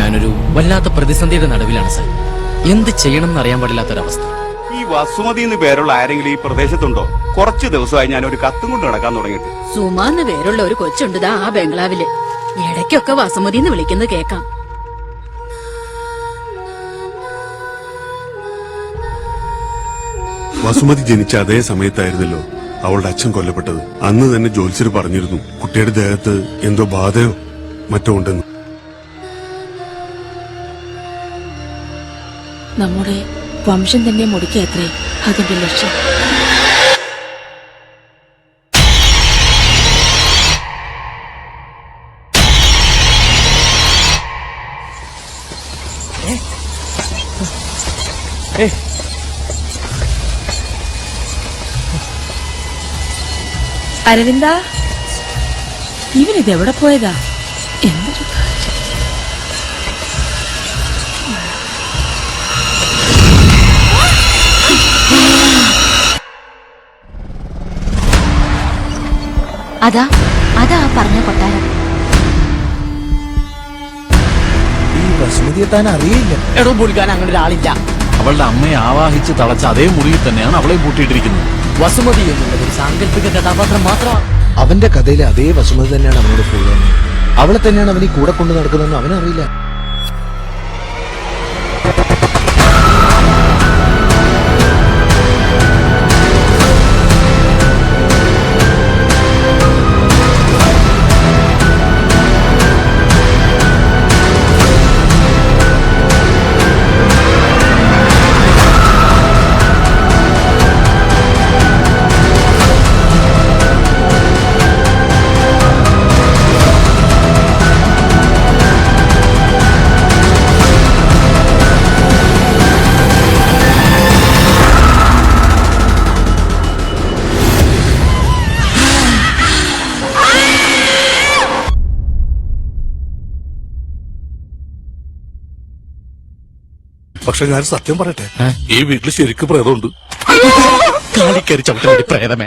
ഞാനൊരു വല്ലാത്ത പ്രതിസന്ധിയുടെ നടുവിലാണ് സാർ. എന്ത് ചെയ്യണം എന്നറിയാൻ പാടില്ലാത്തൊരവസ്ഥ. ഈ വസുമതി എന്ന് പേരുള്ള ആരെങ്കിലും ഈ പ്രദേശത്തുണ്ടോ? കുറച്ച് ദിവസമായി ഞാൻ ഒരു കത്തും കൊണ്ട് നടക്കാൻ തുടങ്ങിയിട്ട്. സുമാന്ന് പേരുള്ള ഒരു കൊച്ചുണ്ട് ആ ബംഗ്ലാവില്. ഇടയ്ക്കൊക്കെ വസുമതി എന്ന് വിളിക്കുന്നത് കേക്കാം. വസുമതി ജനിച്ച അതേ സമയത്തായിരുന്നല്ലോ അവളുടെ അച്ഛൻ കൊല്ലപ്പെട്ടത്. അന്ന് തന്നെ ജ്യോത്സ്യർ പറഞ്ഞിരുന്നു കുട്ടിയുടെ ദേഹത്ത് എന്തോ ബാധയോ മറ്റോ ഉണ്ടെന്ന്. നമ്മുടെ വംശം തന്നെ മുടിക്കത്രേ അതിന്റെ ലക്ഷ്യം. അരവിന്ദ, ഇവനിതെവിടെ പോയതാ? എന്തൊരു അതാ പറഞ്ഞ കൊട്ടാരം. ഈ വസുമതിയെ താൻ അറിയില്ല. എടോ പൊളിക്കാൻ അങ്ങനെ ഒരാളില്ല. അവളുടെ അമ്മയെ ആവാഹിച്ച് തളച്ച അതേ മുറിയിൽ തന്നെയാണ് അവളെ പൂട്ടിയിട്ടിരിക്കുന്നത്. വസുമതി എന്നുള്ളത് ഒരു സാങ്കല്പിക കഥാപാത്രം മാത്രമാണ്. അവന്റെ കഥയിലെ അതേ വസുമതി തന്നെയാണ് അവനോട് പോകുന്നത്. അവളെ തന്നെയാണ് അവൻ ഈ കൂടെ കൊണ്ട് നടക്കുന്നതെന്ന് അവനറിയില്ല. പക്ഷെ ഞാൻ സത്യം പറയട്ടെ, ഈ വീട്ടിൽ ശരിക്കും പ്രേതമുണ്ട്. കാലിക്കരി ചവിട്ട പ്രേതമേ.